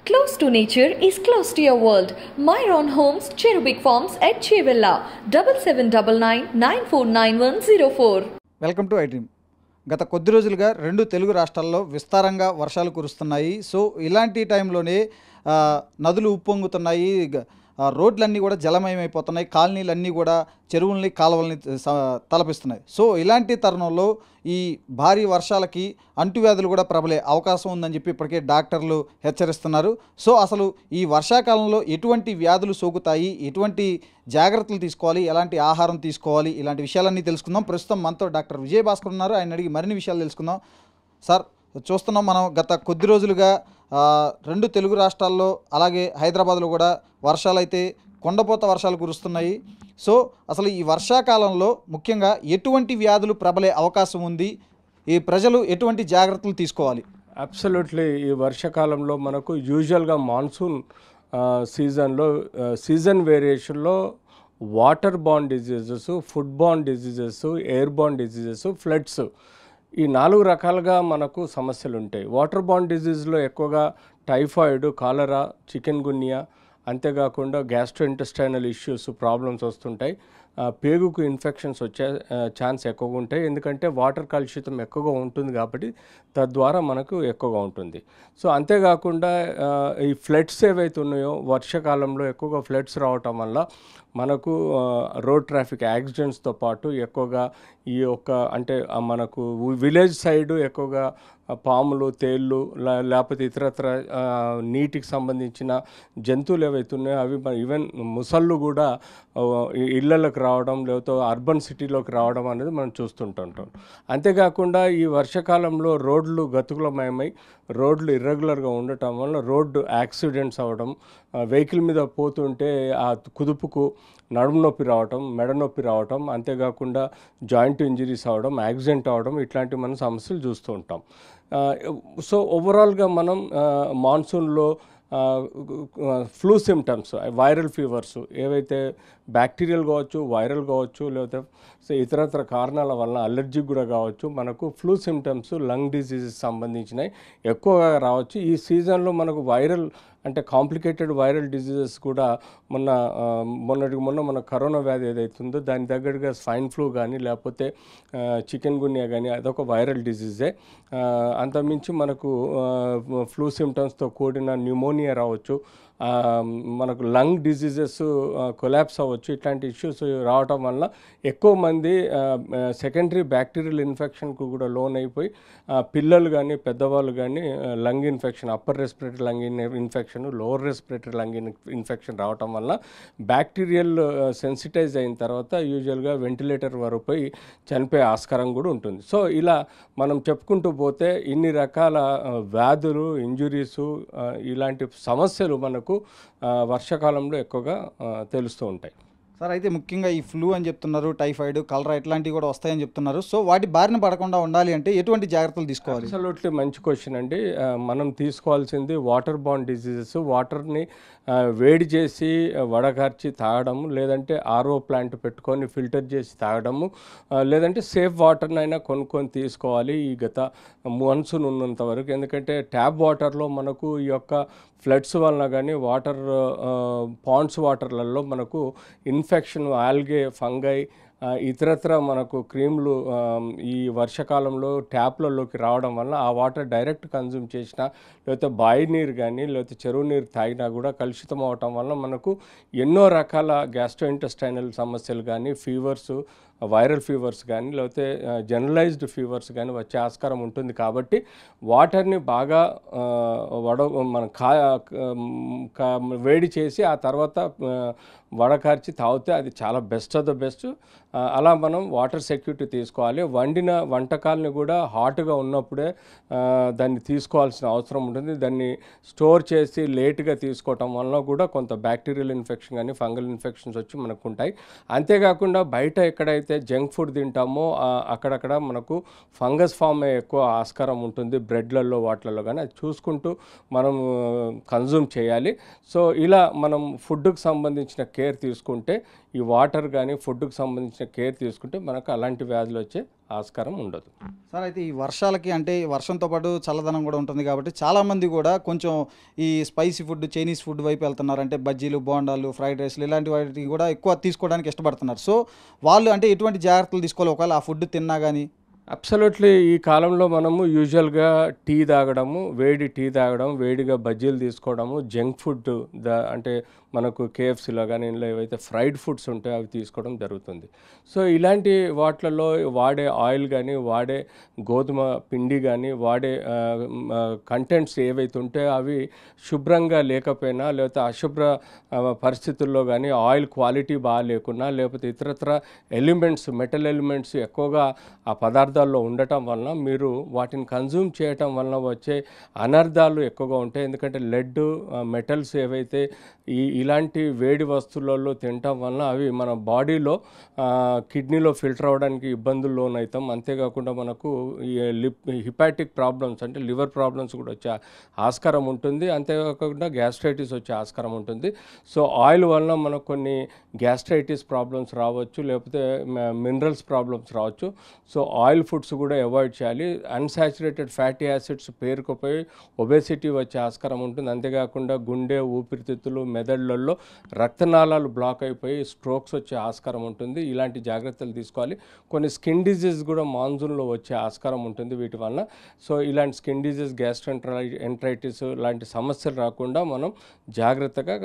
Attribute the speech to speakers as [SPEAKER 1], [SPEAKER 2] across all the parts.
[SPEAKER 1] Close to nature is close to your world. Myron Homes, Cherubic Farms at Chevilla, 7799949104.
[SPEAKER 2] Welcome to iDream. గత కొద్ది రోజులుగా రెండు తెలుగు రాష్ట్రాల్లో విస్తారంగా వర్షాలు కురుస్తున్నాయి. సో ఇలాంటి టైంలోనే నదులు ఉప్పొంగుతున్నాయి, రోడ్లన్నీ కూడా జలమయమైపోతున్నాయి, కాలనీలన్నీ కూడా చెరువుల్ని కాలువల్ని తలపిస్తున్నాయి. సో ఇలాంటి తరుణంలో ఈ భారీ వర్షాలకి అంటువ్యాధులు కూడా ప్రబలే అవకాశం ఉందని చెప్పి ఇప్పటికే డాక్టర్లు హెచ్చరిస్తున్నారు. సో అసలు ఈ వర్షాకాలంలో ఎటువంటి వ్యాధులు సోకుతాయి, ఎటువంటి జాగ్రత్తలు తీసుకోవాలి, ఎలాంటి ఆహారం తీసుకోవాలి, ఇలాంటి విషయాలన్నీ తెలుసుకుందాం. ప్రస్తుతం మనతో డాక్టర్ విజయభాస్కర్ ఉన్నారు. ఆయన అడిగి మరిన్ని విషయాలు తెలుసుకుందాం. సార్, చూస్తున్నాం మనం గత కొద్ది రోజులుగా రెండు తెలుగు రాష్ట్రాల్లో అలాగే హైదరాబాద్లో కూడా వర్షాలు అయితే కొండపోత వర్షాలు కురుస్తున్నాయి. సో అసలు ఈ వర్షాకాలంలో ముఖ్యంగా ఎటువంటి వ్యాధులు ప్రబలే అవకాశం ఉంది, ఈ ప్రజలు ఎటువంటి జాగ్రత్తలు తీసుకోవాలి?
[SPEAKER 3] అబ్సల్యూట్లీ. ఈ వర్షాకాలంలో మనకు యూజువల్గా మాన్సూన్ సీజన్లో సీజన్ వేరియేషన్లో water borne diseases, food borne diseases, air borne diseases, floods, ఈ 4 రకాలుగా మనకు సమస్యలు ఉంటాయి. వాటర్ బార్న్ డిజీజ్లో ఎక్కువగా టైఫాయిడ్, కాలరా, చికెన్ గున్యా, అంతేకాకుండా గ్యాస్ట్రోఇంటెస్టైనల్ ఇష్యూస్ ప్రాబ్లమ్స్ వస్తుంటాయి. పేగుకు ఇన్ఫెక్షన్స్ వచ్చే ఛాన్స్ ఎక్కువగా ఉంటాయి, ఎందుకంటే వాటర్ కలుషితం ఎక్కువగా ఉంటుంది కాబట్టి తద్వారా మనకు ఎక్కువగా ఉంటుంది. సో అంతేకాకుండా ఈ ఫ్లడ్స్ ఏవైతే ఉన్నాయో వర్షాకాలంలో ఎక్కువగా ఫ్లడ్స్ రావటం వల్ల మనకు రోడ్ ట్రాఫిక్ యాక్సిడెంట్స్తో పాటు ఎక్కువగా ఈ యొక్క అంటే మనకు విలేజ్ సైడు ఎక్కువగా పాములు, తేళ్ళు, లేకపోతే ఇతరత్ర నీటికి సంబంధించిన జంతువులు ఏవైతే ఉన్నాయో అవి ఈవెన్ ముసళ్ళు కూడా ఇళ్లలోకి రావడం, లేకపోతే అర్బన్ సిటీలోకి రావడం అనేది మనం చూస్తుంటుంటాం. అంతేకాకుండా ఈ వర్షాకాలంలో రోడ్లు గతుకులమయమై రోడ్లు ఇర్రెగ్యులర్గా ఉండటం వల్ల రోడ్డు యాక్సిడెంట్స్ అవ్వడం, వెహికల్ మీద పోతుంటే ఆ కుదుపుకు నడుము నొప్పి రావటం, మెడ నొప్పి రావటం, అంతేకాకుండా జాయింట్ ఇంజరీస్ అవ్వడం, యాక్సిడెంట్ అవ్వడం, ఇట్లాంటి మనం సమస్యలు చూస్తూ ఉంటాం. సో ఓవరాల్గా మనం మాన్సూన్లో ఫ్లూ సిమ్టమ్స్, వైరల్ ఫీవర్స్ ఏవైతే బ్యాక్టీరియల్ కావచ్చు, వైరల్ కావచ్చు, లేకపోతే ఇతరత్ర కారణాల వలన అలర్జీ కూడా కావచ్చు, మనకు ఫ్లూ సిమ్టమ్స్ లంగ్ డిసీజెస్ సంబంధించినవి ఎక్కువగా రావచ్చు. ఈ సీజన్లో మనకు వైరల్ అంటే కాంప్లికేటెడ్ వైరల్ డిజీజెస్ కూడా మొన్న మన కరోనా వ్యాధి ఏదైతుందో దాని దగ్గరగా స్వైన్ ఫ్లూ కానీ లేకపోతే చికెన్ గున్యా కానీ అదొక వైరల్ డిజీజే. అంతమించి మనకు ఫ్లూ సిమ్టమ్స్తో కూడిన న్యూమోనియా రావచ్చు, మనకు లంగ్ డిజీజెస్ కొలాప్స్ అవ్వచ్చు. ఇట్లాంటి ఇష్యూస్ రావటం వల్ల ఎక్కువ మంది సెకండరీ బ్యాక్టీరియల్ ఇన్ఫెక్షన్కు కూడా లోన్ అయిపోయి పిల్లలు కానీ పెద్దవాళ్ళు కానీ lung infection, upper respiratory lung infection, lower respiratory lung infection రావటం వల్ల బ్యాక్టీరియల్ సెన్సిటైజ్ అయిన తర్వాత యూజువల్గా వెంటిలేటర్ వరకు పోయి చనిపోయే ఆస్కారం కూడా ఉంటుంది. సో ఇలా మనం చెప్పుకుంటూ పోతే ఇన్ని రకాల వ్యాధులు, ఇంజురీసు, ఇలాంటి సమస్యలు మనకు వర్షాకాలంలో ఎక్కువగా తెలుస్తూ ఉంటాయి.
[SPEAKER 2] సార్, అయితే ముఖ్యంగా ఈ ఫ్లూ అని చెప్తున్నారు, టైఫాయిడ్, కలరా ఇట్లాంటివి కూడా వస్తాయని చెప్తున్నారు. సో వాటి బారిన పడకుండా ఉండాలి అంటే ఎటువంటి జాగ్రత్తలు తీసుకోవాలి?
[SPEAKER 3] అబ్సల్యూట్లీ మంచి క్వశ్చన్ అండి. మనం తీసుకోవాల్సింది వాటర్ బార్న్ డిసీజెస్, వాటర్ని వేడి చేసి వడగార్చి తాగడము, లేదంటే ఆర్ఓ ప్లాంట్ పెట్టుకొని ఫిల్టర్ చేసి తాగడము, లేదంటే సేఫ్ వాటర్నైనా కొనుక్కొని తీసుకోవాలి ఈ గత మాన్సూన్ ఉన్నంత వరకు. ఎందుకంటే ట్యాప్ వాటర్లో మనకు ఈ యొక్క ఫ్లడ్స్ వలన కానీ వాటర్ పాండ్స్ వాటర్లలో మనకు ఇన్ఫెక్షన్, ఆల్గే, ఫంగై, ఇతరత్ర మనకు క్రీములు ఈ వర్షాకాలంలో ట్యాప్లలోకి రావడం వల్ల ఆ వాటర్ డైరెక్ట్ కన్జ్యూమ్ చేసినా, లేకపోతే బావి నీరు కానీ లేకపోతే చెరువు నీరు తాగినా కూడా కలుషితం అవటం వల్ల మనకు ఎన్నో రకాల గ్యాస్ట్రోఇంటెస్టైనల్ సమస్యలు కానీ, ఫీవర్స్, వైరల్ ఫీవర్స్ కానీ లేకపోతే జనరలైజ్డ్ ఫీవర్స్ కానీ వచ్చే ఆస్కారం ఉంటుంది. కాబట్టి వాటర్ని బాగా మనం వేడి చేసి ఆ తర్వాత వడకార్చి తాగితే అది చాలా బెస్ట్ ఆఫ్ ద బెస్ట్. అలా మనం వాటర్ సెక్యూరిటీ తీసుకోవాలి. వండిన వంటకాలని కూడా హాట్గా ఉన్నప్పుడే దాన్ని తీసుకోవాల్సిన అవసరం ఉంటుంది. దాన్ని స్టోర్ చేసి లేట్గా తీసుకోవటం వల్ల కూడా కొంత బ్యాక్టీరియల్ ఇన్ఫెక్షన్ కానీ ఫంగల్ ఇన్ఫెక్షన్స్ వచ్చి మనకు ఉంటాయి. అంతేకాకుండా బయట ఎక్కడైతే జంక్ ఫుడ్ తింటామో అక్కడక్కడ మనకు ఫంగస్ ఫామ్ అయ్యే ఎక్కువ ఆస్కారం ఉంటుంది, బ్రెడ్లలో వాటిలలో కానీ. అది చూసుకుంటూ మనం కన్జ్యూమ్ చేయాలి. సో ఇలా మనం ఫుడ్కి సంబంధించిన కేర్ తీసుకుంటే ఈ వాటర్ కానీ ఫుడ్కి సంబంధించిన కేర్ తీసుకుంటే మనకు అలాంటి వ్యాధులు వచ్చే ఆస్కారం ఉండదు.
[SPEAKER 2] సార్ అయితే ఈ వర్షాలకి అంటే ఈ వర్షంతో పాటు చల్లదనం కూడా ఉంటుంది కాబట్టి చాలామంది కూడా కొంచెం ఈ స్పైసీ ఫుడ్ చైనీస్ ఫుడ్ వైపు వెళ్తున్నారు. అంటే బజ్జీలు, బోండాలు, ఫ్రైడ్ రైస్లు ఇలాంటి వాటికి కూడా ఎక్కువ తీసుకోవడానికి ఇష్టపడుతున్నారు. సో వాళ్ళు అంటే ఎటువంటి జాగ్రత్తలు తీసుకోవాలి ఒకవేళ ఆ ఫుడ్ తిన్నా కానీ?
[SPEAKER 3] అబ్సల్యూట్లీ. ఈ కాలంలో మనము యూజువల్గా టీ తాగడము, వేడి టీ తాగడం, వేడిగా బజ్జీలు తీసుకోవడము, జంక్ ఫుడ్ అంటే మనకు కేఎఫ్సీలో కానీ ఇందులో ఏవైతే ఫ్రైడ్ ఫుడ్స్ ఉంటాయో అవి తీసుకోవడం జరుగుతుంది. సో ఇలాంటి వాటిలలో వాడే ఆయిల్ కానీ, వాడే గోధుమ పిండి కానీ, వాడే కంటెంట్స్ ఏవైతే ఉంటాయో అవి శుభ్రంగా లేకపోయినా, లేకపోతే అశుభ్ర పరిస్థితుల్లో కానీ, ఆయిల్ క్వాలిటీ బాగా లేకున్నా, లేకపోతే ఇతరత్ర ఎలిమెంట్స్, మెటల్ ఎలిమెంట్స్ ఎక్కువగా ఆ పదార్థాల్లో ఉండటం వలన మీరు వాటిని కన్జ్యూమ్ చేయటం వలన వచ్చే అనర్థాలు ఎక్కువగా ఉంటాయి. ఎందుకంటే లెడ్, మెటల్స్ ఏవైతే ఇలాంటి వేడి వస్తువులలో తినటం వలన అవి మన బాడీలో కిడ్నీలో ఫిల్టర్ అవ్వడానికి ఇబ్బందులు లోనవుతాం. అంతేకాకుండా మనకు ఈ హిపాటిక్ ప్రాబ్లమ్స్ అంటే లివర్ ప్రాబ్లమ్స్ కూడా వచ్చే ఆస్కారం ఉంటుంది. అంతేకాకుండా గ్యాస్ట్రైటిస్ వచ్చే ఆస్కారం ఉంటుంది. సో ఆయిల్ వలన మనకు కొన్ని గ్యాస్ట్రైటిస్ ప్రాబ్లమ్స్ రావచ్చు, లేకపోతే మినరల్స్ ప్రాబ్లమ్స్ రావచ్చు. సో ఆయిల్ ఫుడ్స్ కూడా అవాయిడ్ చేయాలి. అన్సాచురేటెడ్ ఫ్యాటీ యాసిడ్స్ పేరుకుపోయి ఒబేసిటీ వచ్చే ఆస్కారం ఉంటుంది. అంతేకాకుండా గుండె, ఊపిరితిత్తులు, మెదడులలో రక్తనాళాలు బ్లాక్ అయిపోయి స్ట్రోక్స్ వచ్చే ఆస్కారం ఉంటుంది. ఇలాంటి జాగ్రత్తలు తీసుకోవాలి. కొన్ని స్కిన్ డిజీజ్ కూడా మాన్సూన్లో వచ్చే ఆస్కారం ఉంటుంది వీటి వలన. సో ఇలాంటి స్కిన్ డిజీజ్, గ్యాస్ట్రోఎంట్రైటిస్ లాంటి సమస్యలు రాకుండా మనం జాగ్రత్తగా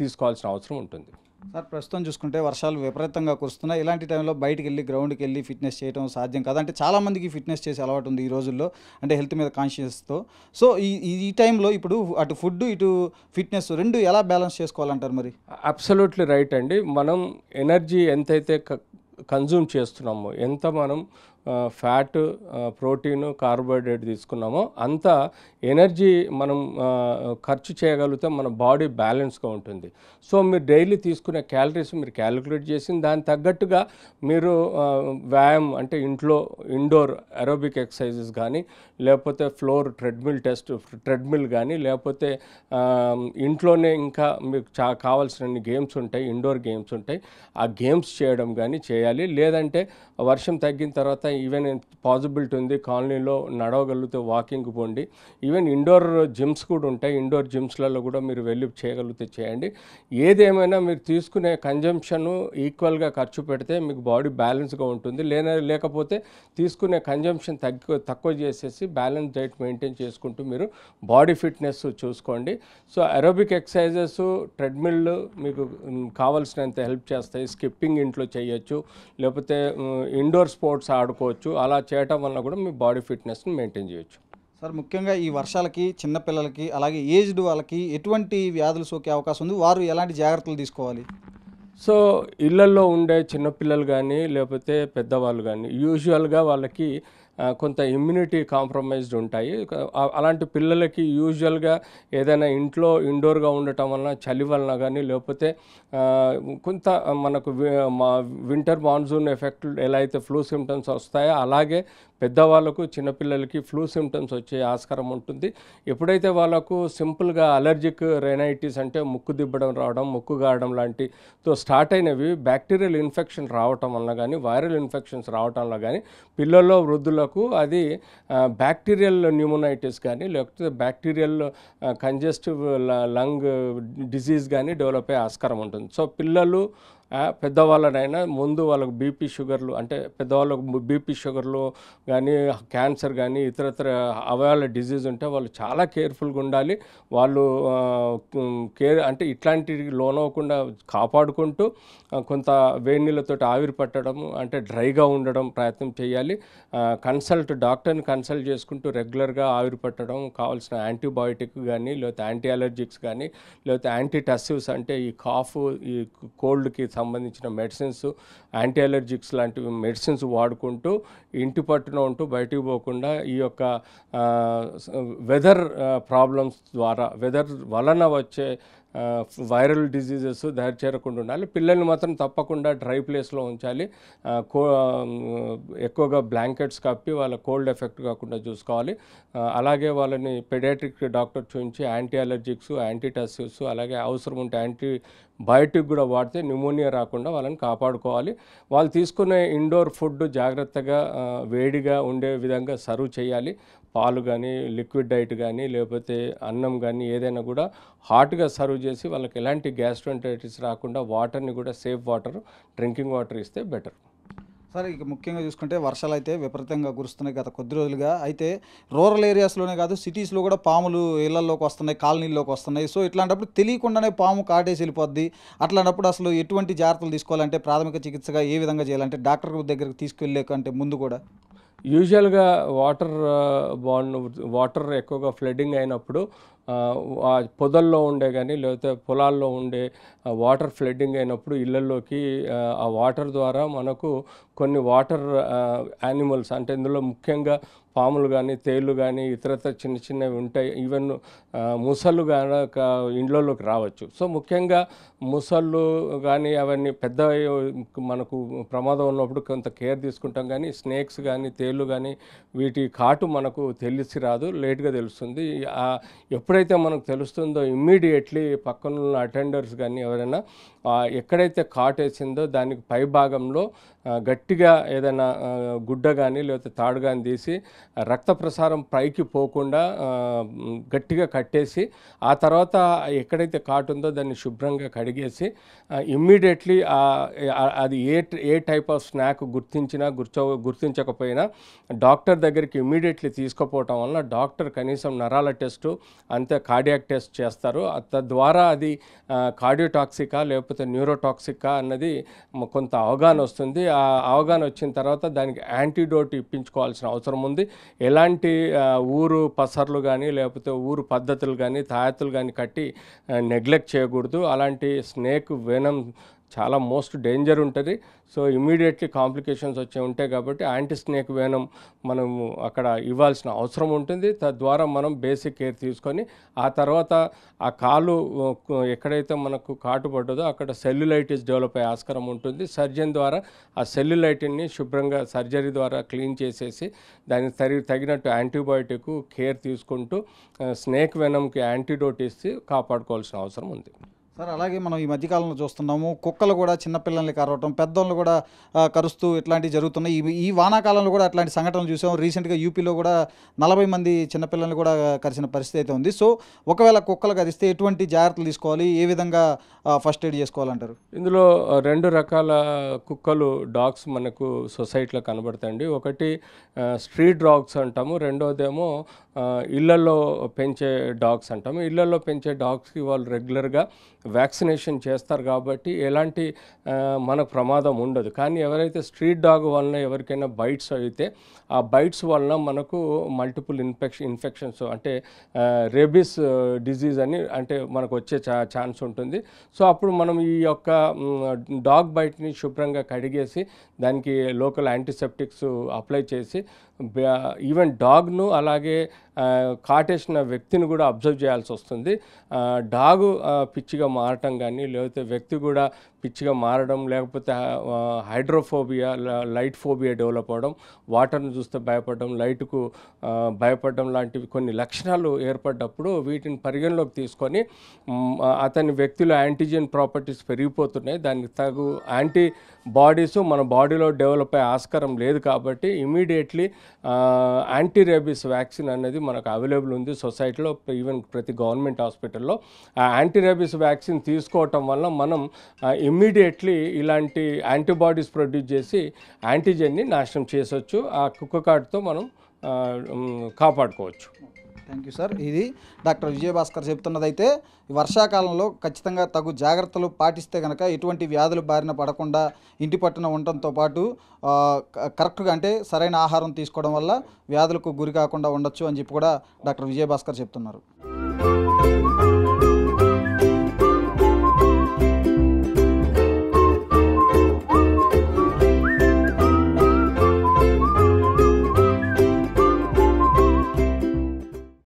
[SPEAKER 3] తీసుకోవాల్సిన అవసరం ఉంటుంది.
[SPEAKER 2] సార్ ప్రస్తుతం చూసుకుంటే వర్షాలు విపరీతంగా కురుస్తున్నాయి. ఇలాంటి టైంలో బయటికి వెళ్ళి గ్రౌండ్కి వెళ్ళి ఫిట్నెస్ చేయడం సాధ్యం కాదు. అంటే చాలామందికి ఫిట్నెస్ చేసే అలవాటు ఉంది ఈ రోజుల్లో, అంటే హెల్త్ మీద కాన్షియస్తో. సో ఈ టైంలో ఇప్పుడు అటు ఫుడ్, ఇటు ఫిట్నెస్ రెండు ఎలా బ్యాలెన్స్ చేసుకోవాలంటారు మరి?
[SPEAKER 3] అబ్సల్యూట్లీ రైట్ అండి. మనం ఎనర్జీ ఎంతైతే కన్జ్యూమ్ చేస్తున్నామో, ఎంత మనం ఫ్యాట్, ప్రోటీన్, కార్బోహైడ్రేట్ తీసుకున్నామో అంత ఎనర్జీ మనం ఖర్చు చేయగలిగితే మన బాడీ బ్యాలెన్స్గా ఉంటుంది. సో మీరు డైలీ తీసుకునే క్యాలరీస్ మీరు క్యాలిక్యులేట్ చేసి దానికి తగ్గట్టుగా మీరు వ్యాయామం అంటే ఇండోర్ అరోబిక్ ఎక్సర్సైజెస్ కానీ, లేకపోతే ఫ్లోర్ ట్రెడ్మిల్ కానీ, లేకపోతే ఇంట్లోనే ఇంకా మీకు కావాల్సిన గేమ్స్ ఉంటాయి, ఇండోర్ గేమ్స్ ఉంటాయి, ఆ గేమ్స్ చేయడం కానీ చేయాలి. లేదంటే వర్షం తగ్గిన తర్వాత ఈవెన్ పాసిబిలిటీ ఉంది కాలనీలో నడవగలిగితే వాకింగ్ పోండి. ఈవెన్ ఇండోర్ జిమ్స్ కూడా ఉంటాయి. ఇండోర్ జిమ్స్లలో కూడా మీరు వెళ్ళి చేయగలిగితే చేయండి. ఏదేమైనా మీరు తీసుకునే కన్జంప్షన్ ఈక్వల్గా ఖర్చు పెడితే మీకు బాడీ బ్యాలెన్స్గా ఉంటుంది. లేకపోతే తీసుకునే కన్జంప్షన్ తక్కువ చేసేసి బ్యాలెన్స్ డైట్ మెయింటైన్ చేసుకుంటూ మీరు బాడీ ఫిట్నెస్ చూసుకోండి. సో అరోబిక్ ఎక్సర్సైజెస్, ట్రెడ్మిల్ మీకు కావాల్సినంత హెల్ప్ చేస్తాయి. స్కిప్పింగ్ ఇంట్లో చేయొచ్చు, లేకపోతే ఇండోర్ స్పోర్ట్స్ ఆడుకోవచ్చు. అలా చేయటం వల్ల కూడా మీ బాడీ ఫిట్నెస్ని మెయింటైన్ చేయొచ్చు.
[SPEAKER 2] సార్ ముఖ్యంగా ఈ వర్షాలకి చిన్నపిల్లలకి అలాగే ఏజ్డ్ వాళ్ళకి ఎటువంటి వ్యాధులు సోకే అవకాశం ఉంది? వారు ఎలాంటి జాగ్రత్తలు తీసుకోవాలి?
[SPEAKER 3] సో ఇళ్లల్లో ఉండే చిన్నపిల్లలు కానీ, లేకపోతే పెద్దవాళ్ళు కానీ యూజువల్గా వాళ్ళకి కొంత ఇమ్యూనిటీ కాంప్రమైజ్డ్ ఉంటాయి. అలాంటి పిల్లలకి యూజువల్గా ఏదైనా ఇంట్లో ఇండోర్గా ఉండటం వలన, చలి వలన కానీ, లేకపోతే కొంత మనకు వింటర్ మాన్సూన్ ఎఫెక్ట్ ఎలా అయితే ఫ్లూ సిమ్టమ్స్ వస్తాయో అలాగే పెద్దవాళ్ళకు, చిన్నపిల్లలకి ఫ్లూ సిమ్టమ్స్ వచ్చే ఆస్కారం ఉంటుంది. ఎప్పుడైతే వాళ్ళకు సింపుల్గా అలర్జిక్ రైనైటిస్ అంటే ముక్కు దిబ్బడం రావడం, ముక్కు గారడం లాంటితో స్టార్ట్ అయినవి బ్యాక్టీరియల్ ఇన్ఫెక్షన్ రావటం వల్ల కానీ, వైరల్ ఇన్ఫెక్షన్స్ రావటం వల్ల కానీ పిల్లల్లో, వృద్ధులకు అది బ్యాక్టీరియల్ న్యూమోనైటిస్ కానీ, లేకపోతే బ్యాక్టీరియల్ కంజెస్టివ్ లంగ్ డిసీజ్ కానీ డెవలప్ అయ్యే ఆస్కారం ఉంటుంది. సో పిల్లలు, పెద్దవాళ్ళనైనా ముందు వాళ్ళకు బీపీ, షుగర్లు అంటే పెద్దవాళ్ళకు బీపీ, షుగర్లు కానీ, క్యాన్సర్ కానీ, ఇతరత్ర అవయవాల డిజీజ్ ఉంటే వాళ్ళు చాలా కేర్ఫుల్గా ఉండాలి. వాళ్ళు కేర్ అంటే ఇట్లాంటి లోనవ్వకుండా కాపాడుకుంటూ కొంత వేడి నీళ్ళతో ఆవిరి పట్టడం, అంటే డ్రైగా ఉండడం ప్రయత్నం చేయాలి. డాక్టర్ని కన్సల్ట్ చేసుకుంటూ రెగ్యులర్గా ఆవిరి పట్టడం, కావాల్సిన యాంటీబయాటిక్ కానీ, లేకపోతే యాంటీ అలర్జిక్స్ కానీ, లేకపోతే యాంటీటసివ్స్ అంటే ఈ కాఫ్, ఈ కోల్డ్కి సంబంధించిన మెడిసిన్స్, యాంటీ అలర్జిక్స్ లాంటివి మెడిసిన్స్ వాడుకుంటూ ఇంటి పట్టున ఉంటూ బయటికి పోకుండా ఈ యొక్క వెదర్ ప్రాబ్లమ్స్ ద్వారా, వెదర్ వలన వచ్చే వైరల్ డిజీజెస్ దారి చేరకుండా ఉండాలి. పిల్లల్ని మాత్రం తప్పకుండా డ్రై ప్లేస్లో ఉంచాలి. ఎక్కువగా బ్లాంకెట్స్ కప్పి వాళ్ళ కోల్డ్ ఎఫెక్ట్ కాకుండా చూసుకోవాలి. అలాగే వాళ్ళని పెడియాట్రిక్ డాక్టర్ చూపించి యాంటీ అలర్జిక్స్, యాంటీటాసివ్స్, అలాగే అవసరం ఉంటే యాంటీబయాటిక్ కూడా వాడితే న్యూమోనియా రాకుండా వాళ్ళని కాపాడుకోవాలి. వాళ్ళు తీసుకునే ఇండోర్ ఫుడ్ జాగ్రత్తగా వేడిగా ఉండే విధంగా సర్వ్ చేయాలి. పాలు కానీ, లిక్విడ్ డైట్ కానీ, లేకపోతే అన్నం కానీ ఏదైనా కూడా హాట్గా సర్వ్ చేసి వాళ్ళకి ఎలాంటి గ్యాస్ట్రోఎంటరైటిస్ రాకుండా వాటర్ని కూడా సేఫ్ వాటర్, డ్రింకింగ్ వాటర్ ఇస్తే బెటర్.
[SPEAKER 2] సార్, ఇక ముఖ్యంగా చూసుకుంటే వర్షాలు అయితే విపరీతంగా కురుస్తున్నాయి గత కొద్ది రోజులుగా. అయితే రూరల్ ఏరియాస్లోనే కాదు, సిటీస్లో కూడా పాములు ఇళ్లలోకి వస్తున్నాయి, కాలనీల్లోకి వస్తున్నాయి. సో ఇట్లాంటప్పుడు తెలియకుండానే పాము కాటేసి వెళ్ళిపోద్ది. అట్లాంటప్పుడు అసలు ఎటువంటి జాగ్రత్తలు తీసుకోవాలంటే, ప్రాథమిక చికిత్సగా ఏ విధంగా చేయాలంటే, డాక్టర్ దగ్గరికి తీసుకెళ్ళే కంటే ముందు కూడా
[SPEAKER 3] యూజువల్గా వాటర్ ఎక్కువగా ఫ్లడ్డింగ్ అయినప్పుడు పొదల్లో ఉండే కానీ లేకపోతే పొలాల్లో ఉండే వాటర్ ఫ్లడ్డింగ్ అయినప్పుడు ఇళ్లలోకి ఆ వాటర్ ద్వారా మనకు కొన్ని వాటర్ యానిమల్స్, అంటే ఇందులో ముఖ్యంగా పాములు కానీ, తేళ్ళు కానీ, ఇతరత్ర చిన్న చిన్నవి ఉంటాయి. ఈవెన్ ముసళ్ళు కానీ ఇండ్లలోకి రావచ్చు. సో ముఖ్యంగా ముసళ్ళు కానీ అవన్నీ పెద్ద మనకు ప్రమాదం ఉన్నప్పుడు కొంత కేర్ తీసుకుంటాం. కానీ స్నేక్స్ కానీ, తేళ్ళు కానీ వీటి కాటు మనకు తెలిసి రాదు, లేట్గా తెలుస్తుంది. ఎప్పుడైతే మనకు తెలుస్తుందో ఇమ్మీడియట్లీ పక్కనున్న అటెండర్స్ కానీ ఎవరైనా ఎక్కడైతే కాటు వేసిందో దానికి పై భాగంలో గట్టిగా ఏదైనా గుడ్డ కానీ లేకపోతే తాడు కానీ తీసి రక్త ప్రసారం పైకి పోకుండా గట్టిగా కట్టేసి, ఆ తర్వాత ఎక్కడైతే కాటు ఉందో దాన్ని శుభ్రంగా కడిగేసి ఇమ్మీడియట్లీ అది ఏ టైప్ ఆఫ్ స్నాక్ గుర్తించకపోయినా డాక్టర్ దగ్గరికి ఇమ్మీడియట్లీ తీసుకుపోవటం వల్ల డాక్టర్ కనీసం నరాల టెస్టు, అంతే కార్డియాక్ టెస్ట్ చేస్తారు. తద్వారా అది కార్డియోటాక్సికా లేకపోతే న్యూరోటాక్సికా అన్నది కొంత అవగాహన వస్తుంది. ఆ అవగాహన వచ్చిన తర్వాత దానికి యాంటీడోట్ ఇప్పించుకోవాల్సిన అవసరం ఉంది. ఎలాంటి ఊరు పసర్లు కానీ లేకపోతే ఊరు పద్ధతులు కానీ, తాయత్తులు కానీ కట్టి నెగ్లెక్ట్ చేయకూడదు. అలాంటి స్నేక్ వెనం చాలా మోస్ట్ డేంజర్ ఉంటుంది. సో ఇమ్మీడియట్లీ కాంప్లికేషన్స్ వచ్చే ఉంటాయి కాబట్టి యాంటీ స్నేక్ వేనం మనం అక్కడ ఇవ్వాల్సిన అవసరం ఉంటుంది. తద్వారా మనం బేసిక్ కేర్ తీసుకొని ఆ తర్వాత ఆ కాలు ఎక్కడైతే మనకు కాటు పడ్డదో అక్కడ సెల్యులైటిస్ డెవలప్ అయ్యే ఆస్కారం ఉంటుంది. సర్జన్ ద్వారా ఆ సెల్యులైటిన్ని శుభ్రంగా సర్జరీ ద్వారా క్లీన్ చేసేసి దానికి తగినట్టు యాంటీబయాటిక్ కేర్ తీసుకుంటూ స్నేక్ వెనంకి యాంటీడోట్ ఇచ్చి కాపాడుకోవాల్సిన అవసరం ఉంది.
[SPEAKER 2] సార్, అలాగే మనం ఈ మధ్యకాలంలో చూస్తున్నాము, కుక్కలు కూడా చిన్నపిల్లల్ని కరవటం, పెద్దోళ్ళు కూడా కరుస్తూ ఇట్లాంటివి జరుగుతున్నాయి. ఈ వానాకాలంలో కూడా అట్లాంటి సంఘటనలు చూసాము. రీసెంట్గా యూపీలో కూడా 40 మంది చిన్నపిల్లల్ని కూడా కరిచిన పరిస్థితి అయితే ఉంది. సో ఒకవేళ కుక్కలు కరిస్తే ఎటువంటి జాగ్రత్తలు తీసుకోవాలి, ఏ విధంగా ఫస్ట్ ఎయిడ్ చేసుకోవాలంటారు?
[SPEAKER 3] ఇందులో 2 రకాల కుక్కలు, డాగ్స్ మనకు సొసైటీలో కనబడతాయండి. ఒకటి స్ట్రీట్ డాగ్స్ అంటాము, రెండోదేమో ఇళ్లలో పెంచే డాగ్స్ అంటాము. ఇళ్లలో పెంచే డాగ్స్కి వాళ్ళు రెగ్యులర్గా వ్యాక్సినేషన్ చేస్తారు కాబట్టి ఎలాంటి మనకు ప్రమాదం ఉండదు. కానీ ఎవరైతే స్ట్రీట్ డాగ్ వలన ఎవరికైనా బైట్స్ అయితే ఆ బైట్స్ వలన మనకు మల్టిపుల్ ఇన్ఫెక్షన్స్ అంటే రేబీస్ డిజీజ్ అని అంటే మనకు వచ్చే ఛాన్స్ ఉంటుంది. సో అప్పుడు మనం ఈ యొక్క డాగ్ బైట్ని శుభ్రంగా కడిగేసి దానికి లోకల్ యాంటీసెప్టిక్స్ అప్లై చేసి ఈవెన్ డాగ్ను అలాగే కాటేసిన వ్యక్తిని కూడా అబ్జర్వ్ చేయాల్సి వస్తుంది. డాగు పిచ్చిగా మారటం కానీ లేకపోతే వ్యక్తి కూడా పిచ్చిగా మారడం, లేకపోతే హైడ్రోఫోబియా, లైట్ ఫోబియా డెవలప్ అవ్వడం, వాటర్ని చూస్తే భయపడడం, లైట్కు భయపడడం లాంటివి కొన్ని లక్షణాలు ఏర్పడ్డప్పుడు వీటిని పరిగణలోకి తీసుకొని అతని వ్యక్తిలో యాంటీజెన్ ప్రాపర్టీస్ పెరిగిపోతున్నాయి, దానికి తగు యాంటీబాడీస్ మన బాడీలో డెవలప్ అయ్యే ఆస్కారం లేదు కాబట్టి ఇమీడియట్లీ యాంటీ రేబీస్ వ్యాక్సిన్ అనేది మనకు అవైలబుల్ ఉంది సొసైటీలో, ఈవెన్ ప్రతి గవర్నమెంట్ హాస్పిటల్లో. ఆ యాంటీ రేబీస్ వ్యాక్సిన్ తీసుకోవటం వల్ల మనం ఇమ్మీడియట్లీ ఇలాంటి యాంటీబాడీస్ ప్రొడ్యూస్ చేసి యాంటీజెన్ని నాశనం చేసొచ్చు. ఆ కుక్క కాటుతో మనం కాపాడుకోవచ్చు.
[SPEAKER 2] Thank you sir. ఇది డాక్టర్ విజయభాస్కర్ చెప్తున్నదైతే వర్షాకాలంలో ఖచ్చితంగా తగు జాగ్రత్తలు పాటిస్తే కనుక ఎటువంటి వ్యాధులు బారిన పడకుండా ఇంటి పట్టున ఉండటంతో పాటు కరెక్ట్గా అంటే సరైన ఆహారం తీసుకోవడం వల్ల వ్యాధులకు గురి కాకుండా ఉండొచ్చు అని చెప్పి కూడా డాక్టర్ విజయభాస్కర్ చెప్తున్నారు.